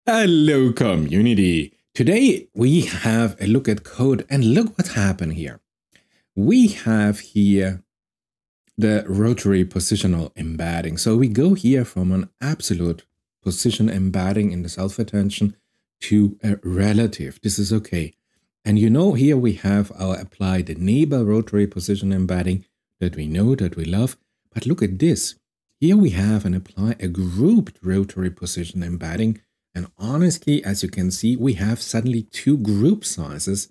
Hello community! Today we have a look at code and look what happened here. We have here the rotary positional embedding. So we go here from an absolute position embedding in the self-attention to a relative. This is okay. And you know here we have our applied neighbor rotary position embedding that we know, that we love. But look at this. Here we have and apply a grouped rotary position embedding. And honestly, as you can see, we have suddenly two group sizes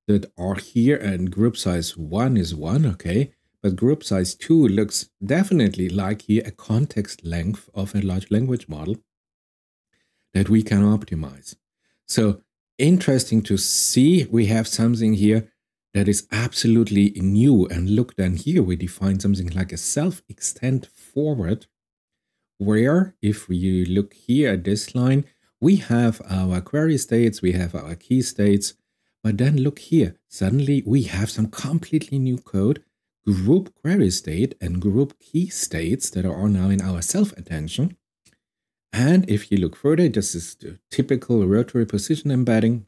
that are here, and group size 1 is 1, okay? But group size 2 looks definitely like here a context length of a large language model that we can optimize. So interesting to see, we have something here that is absolutely new. And look, then here we define something like a self-extend forward, where if we look here at this line, we have our query states, we have our key states, but then look here, suddenly we have some completely new code, group query state and group key states that are now in our self-attention. And if you look further, this is the typical rotary position embedding.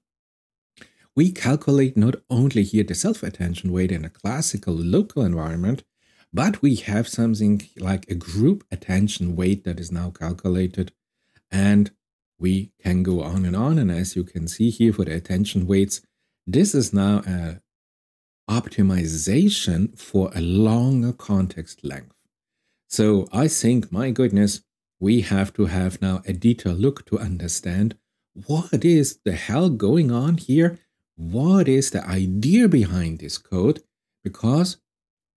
We calculate not only here the self-attention weight in a classical local environment, but we have something like a group attention weight that is now calculated, and we can go on. And as you can see here for the attention weights, this is now an optimization for a longer context length. So I think, my goodness, we have to have now a detailed look to understand what is the hell going on here, what is the idea behind this code, because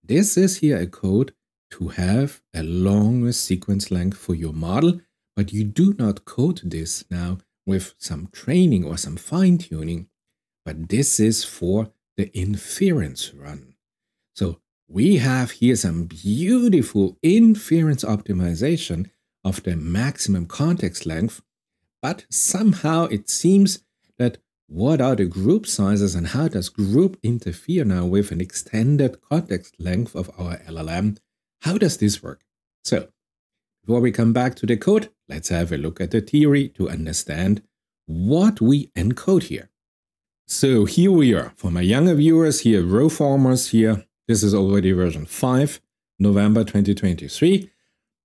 this is here a code to have a longer sequence length for your model. But you do not code this now with some training or some fine-tuning, but this is for the inference run. So we have here some beautiful inference optimization of the maximum context length, but somehow it seems that what are the group sizes and how does group interfere now with an extended context length of our LLM? How does this work? So before we come back to the code, let's have a look at the theory to understand what we encode here. So here we are. For my younger viewers here, row formers here, this is already version 5, November 2023.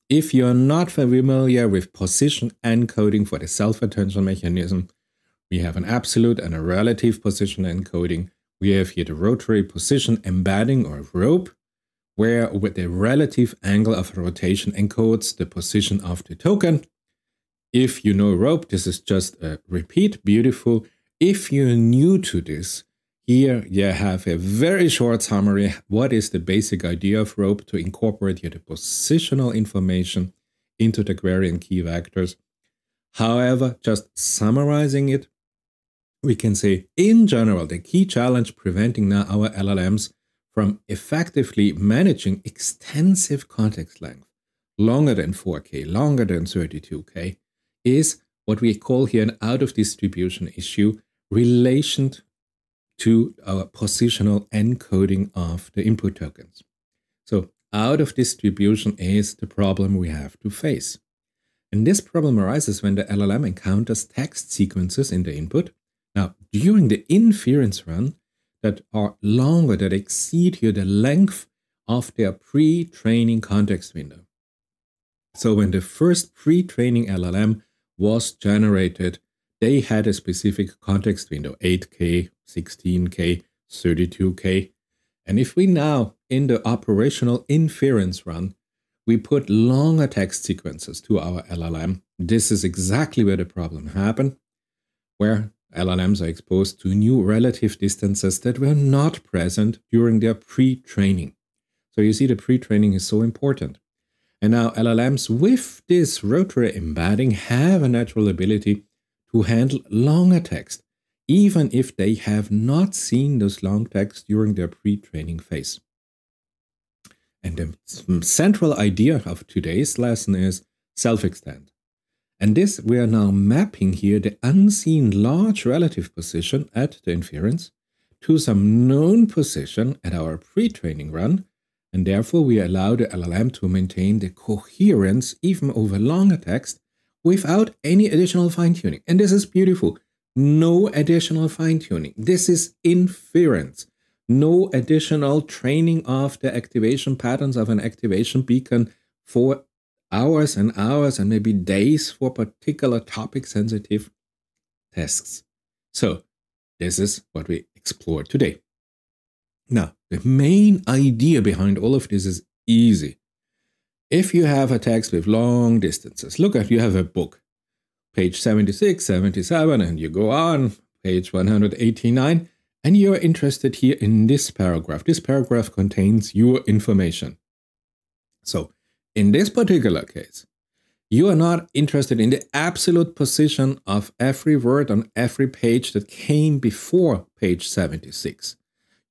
If you're not familiar with position encoding for the self-attention mechanism, we have an absolute and a relative position encoding. We have here the rotary position embedding or rope, where with the relative angle of rotation encodes the position of the token. If you know rope, this is just a repeat, beautiful. If you're new to this, here you have a very short summary. What is the basic idea of rope to incorporate here the positional information into the query and key vectors? However, just summarizing it, we can say in general, the key challenge preventing now our LLMs from effectively managing extensive context length, longer than 4K, longer than 32K, is what we call here an out-of-distribution issue relation to our positional encoding of the input tokens. So out-of-distribution is the problem we have to face. And this problem arises when the LLM encounters text sequences in the input. Now, during the inference run, that are longer, that exceed here the length of their pre-training context window. So when the first pre-training LLM was generated, they had a specific context window, 8K, 16K, 32K. And if we now, in the operational inference run, we put longer text sequences to our LLM, this is exactly where the problem happened, where LLMs are exposed to new relative distances that were not present during their pre-training. So you see the pre-training is so important. And now LLMs with this rotary embedding have a natural ability to handle longer text, even if they have not seen those long text during their pre-training phase. And the central idea of today's lesson is self-extend. And this, we are now mapping here the unseen large relative position at the inference to some known position at our pre-training run, and therefore we allow the LLM to maintain the coherence even over longer text without any additional fine-tuning. And this is beautiful. No additional fine-tuning. This is inference. No additional training of the activation patterns of an activation beacon for hours and hours and maybe days for particular topic-sensitive tasks. So this is what we explore today. Now, the main idea behind all of this is easy. If you have a text with long distances, look at, you have a book, page 76, 77, and you go on, page 189, and you're interested here in this paragraph. This paragraph contains your information. So, in this particular case, you are not interested in the absolute position of every word on every page that came before page 76.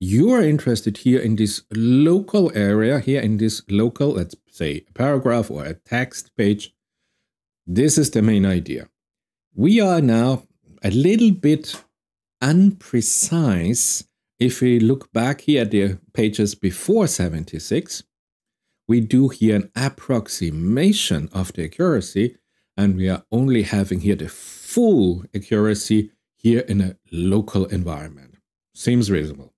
You are interested here in this local area, here in this local, let's say, a paragraph or a text page. This is the main idea. We are now a little bit unprecise if we look back here at the pages before 76. We do here an approximation of the accuracy, and we are only having here the full accuracy here in a local environment. Seems reasonable.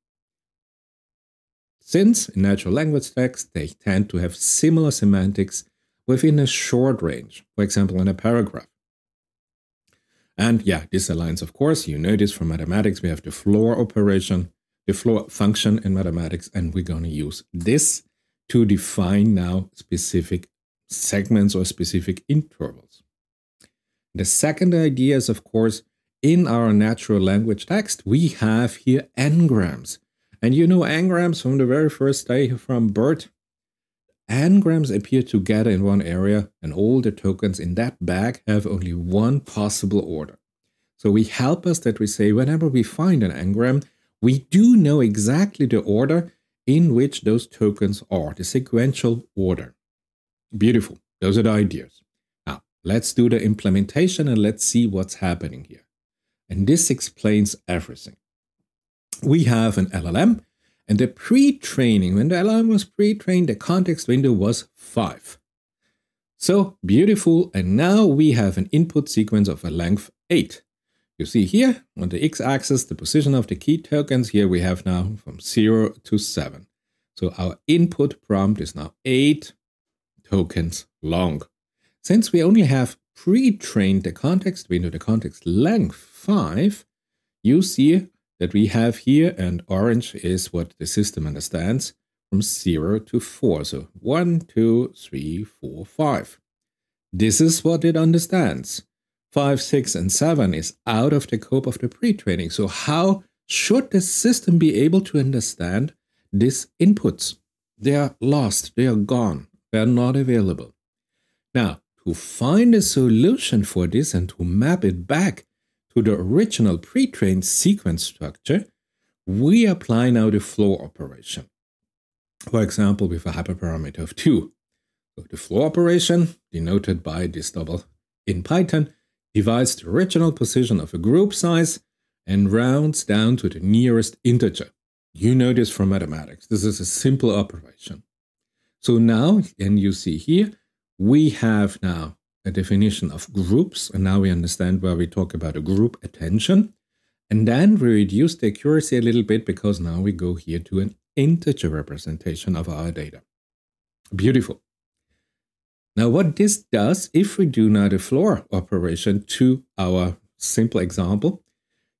Since in natural language text, they tend to have similar semantics within a short range, for example, in a paragraph. And yeah, this aligns, of course, you know this from mathematics, we have the floor operation, the floor function in mathematics, and we're going to use this to define now specific segments or specific intervals. The second idea is, of course, in our natural language text, we have here n-grams. And you know n-grams from the very first day from BERT. N-grams appear together in one area, and all the tokens in that bag have only one possible order. So we help us that we say whenever we find an n-gram, we do know exactly the order in which those tokens are, the sequential order. Beautiful. Those are the ideas. Now, let's do the implementation and let's see what's happening here. And this explains everything. We have an LLM, and the pre-training, when the LLM was pre-trained, the context window was 5. So beautiful, and now we have an input sequence of a length 8. You see here on the x-axis the position of the key tokens. Here we have now from 0 to 7. So our input prompt is now 8 tokens long. Since we only have pre-trained the context window, the context length 5, you see that we have here, and orange is what the system understands, from 0 to 4. So 1, 2, 3, 4, 5. This is what it understands. 5, 6, and 7 is out of the scope of the pre-training. So how should the system be able to understand these inputs? They are lost, they are gone, they are not available. Now, to find a solution for this and to map it back to the original pre-trained sequence structure, we apply now the floor operation. For example, with a hyperparameter of 2. So the floor operation, denoted by this double in Python, divides the original position of a group size and rounds down to the nearest integer. You know this from mathematics. This is a simple operation. So now, and you see here, we have now a definition of groups, and now we understand where we talk about a group attention. And then we reduce the accuracy a little bit because now we go here to an integer representation of our data. Beautiful. Now what this does, if we do now the floor operation to our simple example,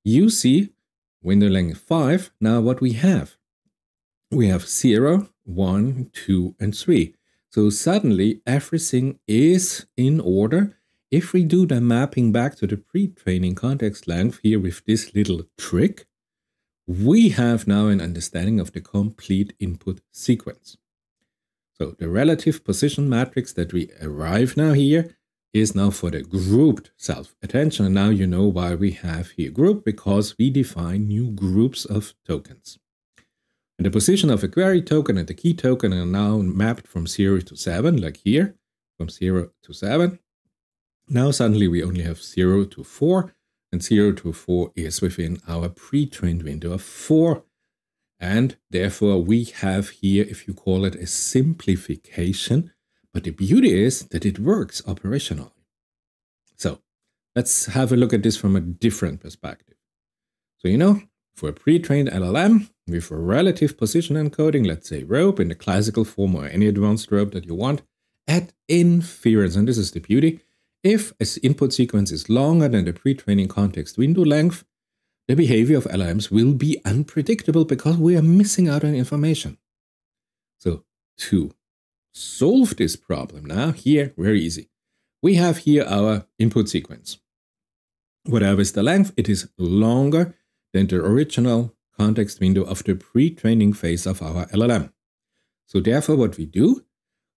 you see window length 5, now what we have. We have 0, 1, 2, and 3. So suddenly everything is in order. If we do the mapping back to the pre-training context length here with this little trick, we have now an understanding of the complete input sequence. So the relative position matrix that we arrive now here is now for the grouped self-attention. And now you know why we have here group, because we define new groups of tokens. And the position of a query token and the key token are now mapped from 0 to 7, like here, from 0 to 7. Now suddenly we only have 0 to 4, and 0 to 4 is within our pre-trained window of 4. And therefore we have here, if you call it a simplification, but the beauty is that it works operationally. let's have a look at this from a different perspective. So, for a pre-trained LLM with a relative position encoding, let's say rope in the classical form or any advanced rope that you want, at inference, and this is the beauty, if an input sequence is longer than the pre-training context window length, the behavior of LLMs will be unpredictable because we are missing out on information. So to solve this problem now, here, very easy. We have here our input sequence. Whatever is the length, it is longer than the original context window of the pre-training phase of our LLM. So therefore what we do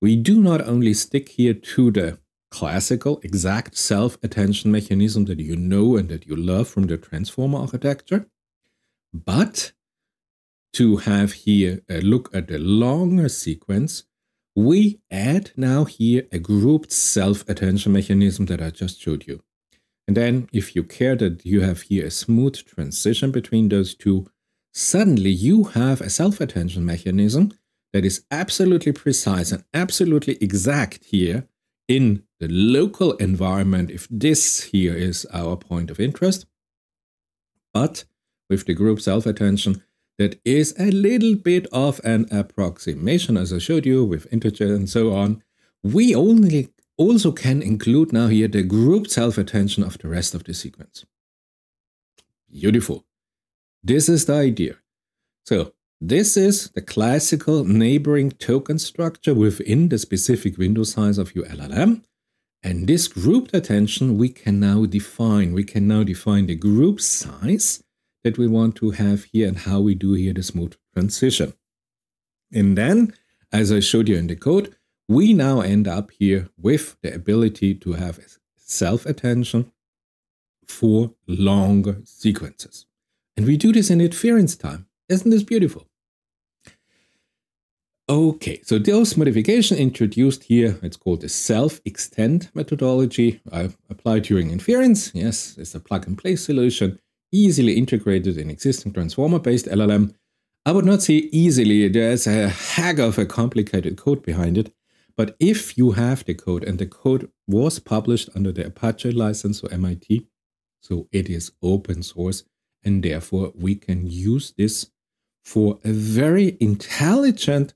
not only stick here to the classical exact self-attention mechanism that you know and that you love from the transformer architecture, but to have here a look at the longer sequence, we add now here a grouped self-attention mechanism that I just showed you. And then if you care that you have here a smooth transition between those two, suddenly you have a self-attention mechanism that is absolutely precise and absolutely exact here in the local environment, if this here is our point of interest. But with the group self-attention, that is a little bit of an approximation, as I showed you with integer and so on. We also can include now here the group self-attention of the rest of the sequence. Beautiful. This is the idea. So this is the classical neighboring token structure within the specific window size of your LLM. And this grouped attention we can now define. We can now define the group size that we want to have here and how we do here the smooth transition. And then, as I showed you in the code, we now end up here with the ability to have self-attention for longer sequences. And we do this in inference time. Isn't this beautiful? Okay, so those modifications introduced here, it's called the SelfExtend methodology. I applied during inference. Yes, it's a plug-and-play solution, easily integrated in existing transformer-based LLM. I would not say easily, there's a heck of a complicated code behind it. But if you have the code, and the code was published under the Apache license or MIT, so it is open source, and therefore we can use this for a very intelligent,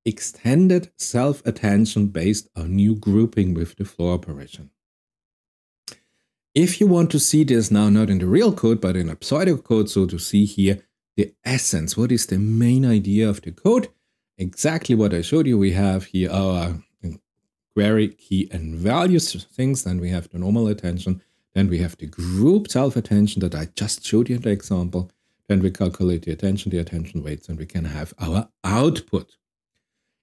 extended self-attention based on new grouping with the floor operation. If you want to see this now, not in the real code, but in a pseudocode, so to see here the essence, what is the main idea of the code? Exactly what I showed you. We have here our query, key, and values things. Then we have the normal attention. Then we have the group self-attention that I just showed you in the example. Then we calculate the attention weights, and we can have our output.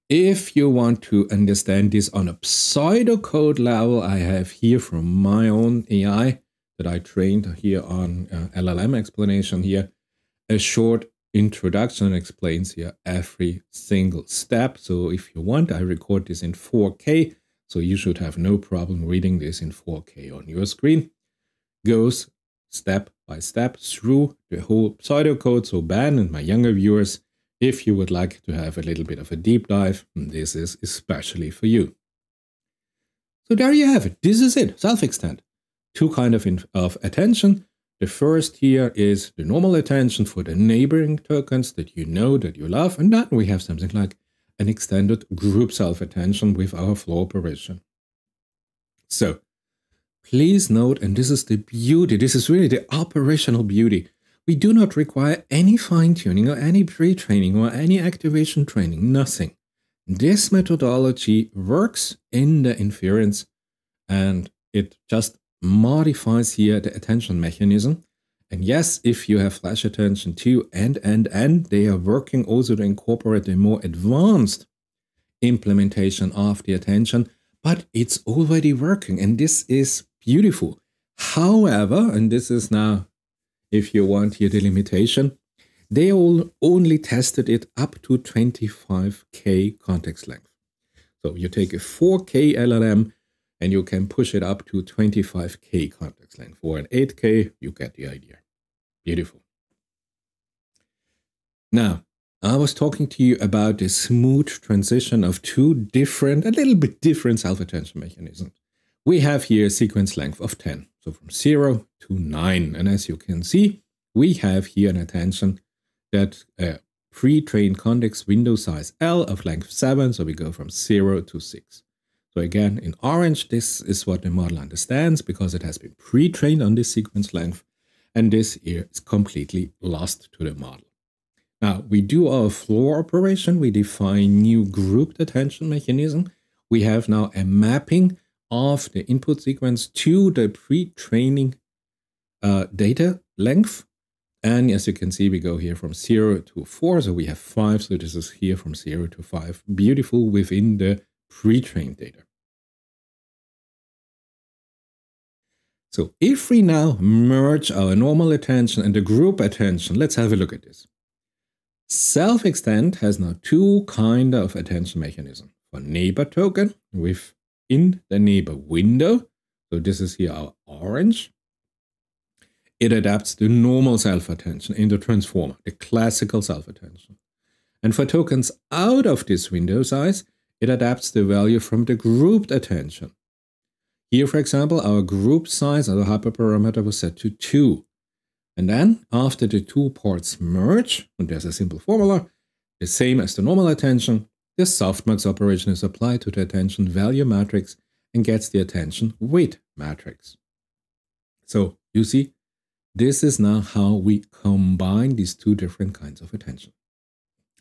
If you want to understand this on a pseudocode level, I have here from my own AI that I trained here on LLM explanation here, a short introduction explains here every single step. So if you want, I record this in 4K, so you should have no problem reading this in 4K on your screen. Goes step by step through the whole pseudocode. So Ben and my younger viewers, if you would like to have a little bit of a deep dive, this is especially for you. So there you have it. This is it, SelfExtend. Two kinds of attention. The first here is the normal attention for the neighboring tokens that you know, that you love. And then we have something like an extended group self-attention with our flow operation. So please note, and this is the beauty, this is really the operational beauty. We do not require any fine-tuning or any pre-training or any activation training, nothing. This methodology works in the inference and it just modifies here the attention mechanism. And yes, if you have flash attention too, and they are working also to incorporate a more advanced implementation of the attention, but it's already working and this is beautiful. However, and this is now, if you want here the limitation, they all only tested it up to 25K context length. So you take a 4K LLM and you can push it up to 25K context length. For an 8K, you get the idea. Beautiful. Now, I was talking to you about the smooth transition of two different, a little bit different self-attention mechanisms. we have here a sequence length of 10. So from 0 to 9. And as you can see, we have here an attention that pre-trained context window size L of length 7. So we go from 0 to 6. So again, in orange, this is what the model understands because it has been pre-trained on this sequence length. And this here is completely lost to the model. Now, we do our floor operation. We define new grouped attention mechanism. We have now a mapping of the input sequence to the pre-training data length. And as you can see, we go here from 0 to 4. So we have 5. So this is here from 0 to 5. Beautiful within the pre-trained data. So if we now merge our normal attention and the group attention, let's have a look at this. SelfExtend has now two kinds of attention mechanism. For neighbor token within the neighbor window. So this is here our orange. It adapts the normal self-attention in the transformer, the classical self-attention. And for tokens out of this window size, it adapts the value from the grouped attention. Here, for example, our group size, our hyperparameter was set to 2. And then, after the two parts merge, and there's a simple formula, the same as the normal attention, the softmax operation is applied to the attention value matrix and gets the attention weight matrix. So, you see, this is now how we combine these two different kinds of attention.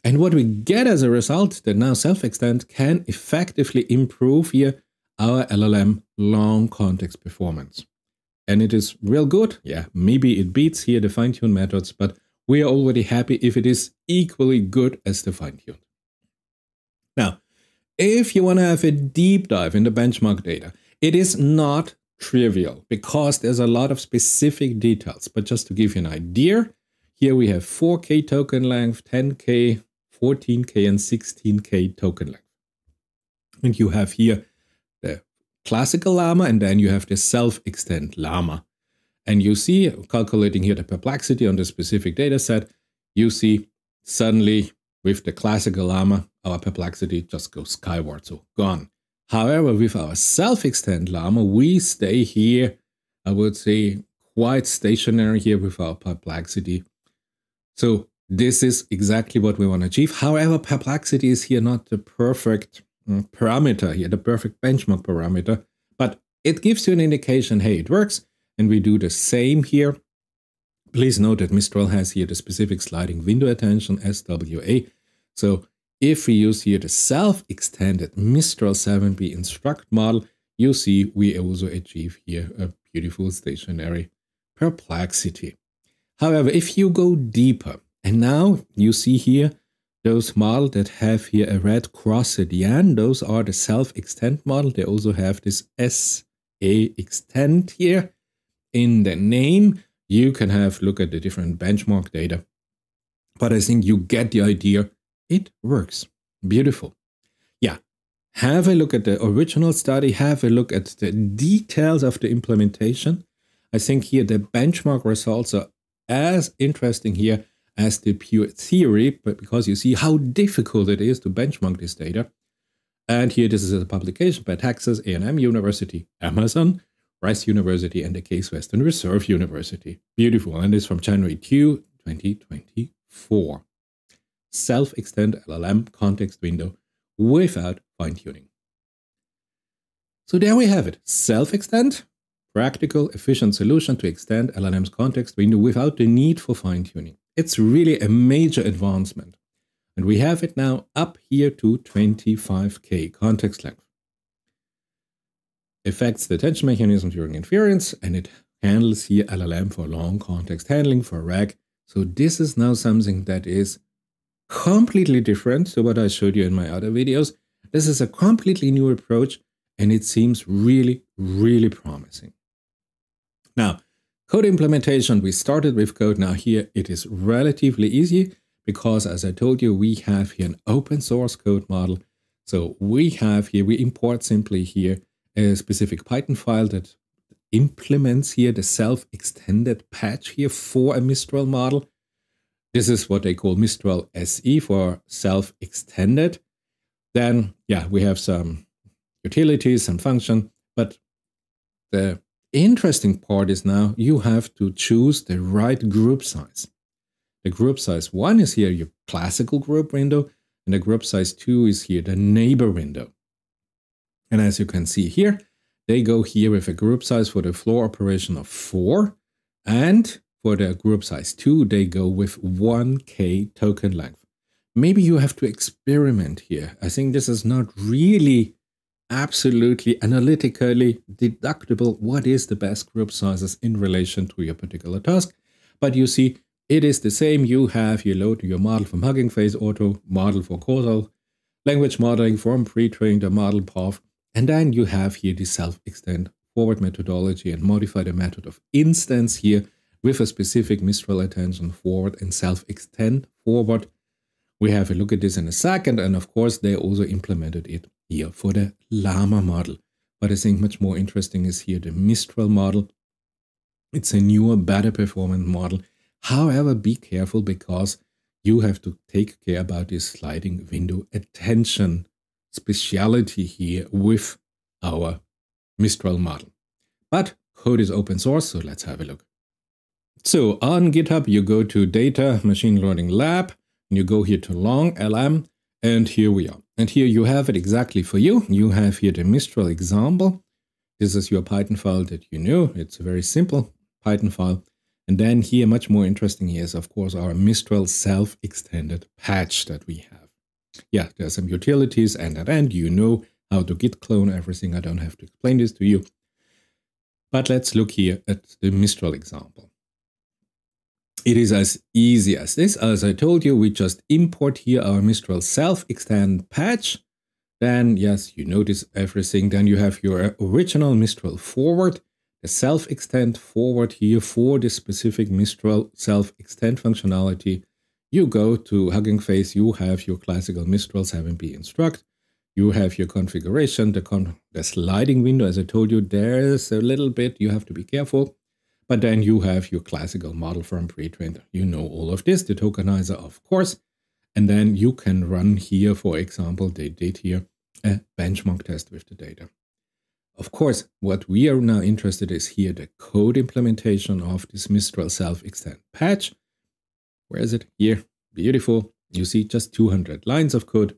And what we get as a result, that now SelfExtend can effectively improve here our LLM long context performance. And it is real good. Yeah, maybe it beats here the fine-tune methods, but we are already happy if it is equally good as the fine-tuned. Now, if you want to have a deep dive in the benchmark data, it is not trivial because there's a lot of specific details. But just to give you an idea, here we have 4K token length, 10K, 14K, and 16K token length. And you have here the classical llama, and then you have the SelfExtend llama. And you see, calculating here the perplexity on the specific data set, you see suddenly with the classical llama, our perplexity just goes skyward, so gone. However, with our SelfExtend llama, we stay here, I would say, quite stationary here with our perplexity. So this is exactly what we want to achieve. However, perplexity is here not the perfect parameter here, the perfect benchmark parameter, but it gives you an indication, hey, it works, and we do the same here. Please note that Mistral has here the specific sliding window attention, SWA. So if we use here the self-extended Mistral 7B instruct model, you see we also achieve here a beautiful stationary perplexity. However, if you go deeper, and now you see here those models that have here a red cross at the end, those are the SelfExtend model. They also have this SA-extend here in the name. You can have a look at the different benchmark data. But I think you get the idea. It works. Beautiful. Yeah. Have a look at the original study. Have a look at the details of the implementation. I think here the benchmark results are as interesting here as the pure theory, but because you see how difficult it is to benchmark this data. And here this is a publication by Texas A&M University, Amazon, Rice University, and the Case Western Reserve University. Beautiful. And it's from January 2, 2024. SelfExtend LLM context window without fine-tuning. So there we have it. SelfExtend, practical, efficient solution to extend LLM's context window without the need for fine-tuning. It's really a major advancement. And we have it now up here to 25K context length. Affects the attention mechanism during inference, and it handles here LLM for long context handling for RAG. So this is now something that is completely different to what I showed you in my other videos. This is a completely new approach, and it seems really, really promising. Now, code implementation, we started with code. Now here it is relatively easy because, as I told you, we have here an open source code model. So we have here, we import simply here a specific Python file that implements here the self-extended patch here for a Mistral model. This is what they call Mistral SE for self-extended. Then, yeah, we have some utilities, some function, but the interesting part is now you have to choose the right group size. The group size 1 is here your classical group window, and the group size 2 is here the neighbor window. And as you can see here, they go here with a group size for the floor operation of 4, and for the group size 2, they go with 1K token length. Maybe you have to experiment here. I think this is not really absolutely analytically deductible what is the best group sizes in relation to your particular task. But you see, it is the same. You have your load your model from Hugging Face Auto, model for causal, language modeling from pre-trained the model path, and then you have here the SelfExtend forward methodology and modify the method of instance here with a specific Mistral attention forward and SelfExtend forward. We have a look at this in a second, and of course they also implemented it here for the Llama model. But I think much more interesting is here the Mistral model. It's a newer, better performant model. However, be careful because you have to take care about this sliding window attention speciality here with our Mistral model. But code is open source, so let's have a look. So on GitHub, you go to Data Machine Learning Lab, and you go here to LongLM, and here we are. And here you have it exactly for you. You have here the Mistral example. This is your Python file that you know. It's a very simple Python file. And then here, much more interesting here is, of course, our Mistral self-extended patch that we have. Yeah, there are some utilities, and at the end, you know how to git clone everything. I don't have to explain this to you. But let's look here at the Mistral example. It is as easy as this. As I told you, we just import here our Mistral self-extend patch. Then, yes, you notice everything. Then you have your original Mistral forward, the self-extend forward here for the specific Mistral self-extend functionality. You go to Hugging Face, you have your classical Mistral 7B instruct. You have your configuration, the sliding window. As I told you, there's a little bit, you have to be careful. But then you have your classical model from pre-trained. You know all of this, the tokenizer, of course. And then you can run here, for example, they did here a benchmark test with the data. Of course, what we are now interested in is here the code implementation of this Mistral self-extend patch. Where is it? Here. Beautiful. You see just 200 lines of code.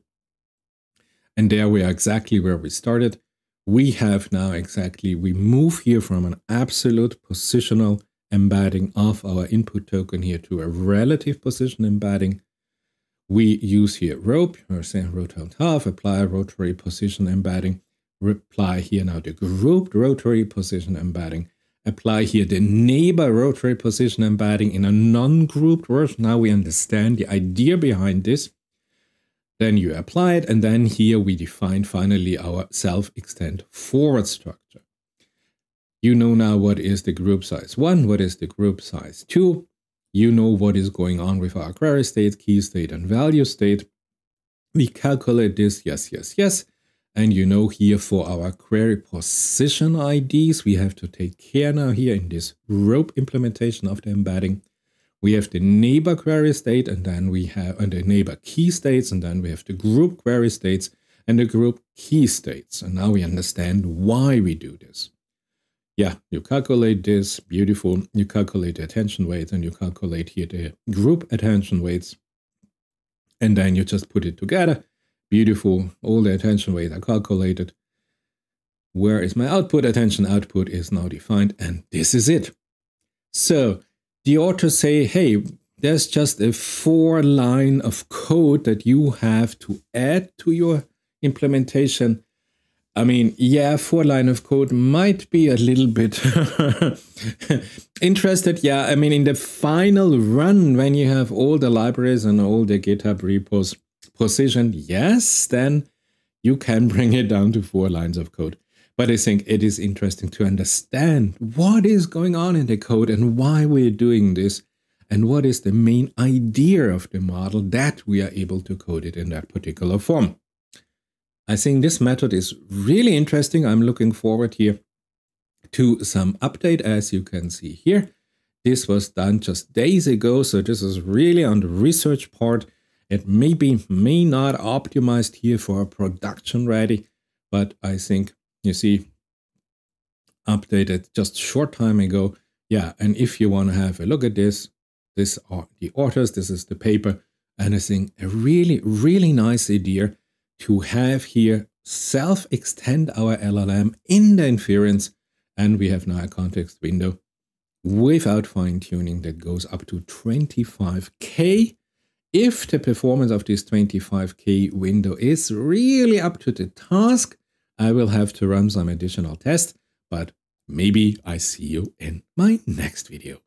And there we are exactly where we started. We have now exactly, we move here from an absolute positional embedding of our input token here to a relative position embedding. We use here rope, or say rotate half, apply rotary position embedding, apply here now the grouped rotary position embedding, apply here the neighbor rotary position embedding in a non-grouped version. Now we understand the idea behind this. Then you apply it, and then here we define finally our self-extend forward structure. You know now what is the group size 1, what is the group size 2. You know what is going on with our query state, key state, and value state. We calculate this, yes. And you know here for our query position IDs, we have to take care now here in this rope implementation of the embedding. We have the neighbor query state, and then we have the neighbor key states, and then we have the group query states and the group key states. And now we understand why we do this. Yeah, you calculate this, beautiful. You calculate the attention weights, and you calculate here the group attention weights. And then you just put it together. Beautiful. All the attention weights are calculated. Where is my output? Attention output is now defined, and this is it. So the author say, hey, there's just a 4-line of code that you have to add to your implementation. I mean, yeah, 4-line of code might be a little bit interested. Yeah, I mean, in the final run, when you have all the libraries and all the GitHub repos positioned, yes, then you can bring it down to 4 lines of code. But I think it is interesting to understand what is going on in the code and why we're doing this, and what is the main idea of the model that we are able to code it in that particular form. I think this method is really interesting. I'm looking forward here to some update, as you can see here. This was done just days ago, so this is really on the research part. It may not optimized here for production ready, but I think, you see, updated just short time ago. Yeah, and if you want to have a look at this, these are the authors, this is the paper, and I think a really, really nice idea to have here self-extend our LLM in the inference, and we have now a context window without fine-tuning that goes up to 25K. If the performance of this 25K window is really up to the task, I will have to run some additional tests, but maybe I see you in my next video.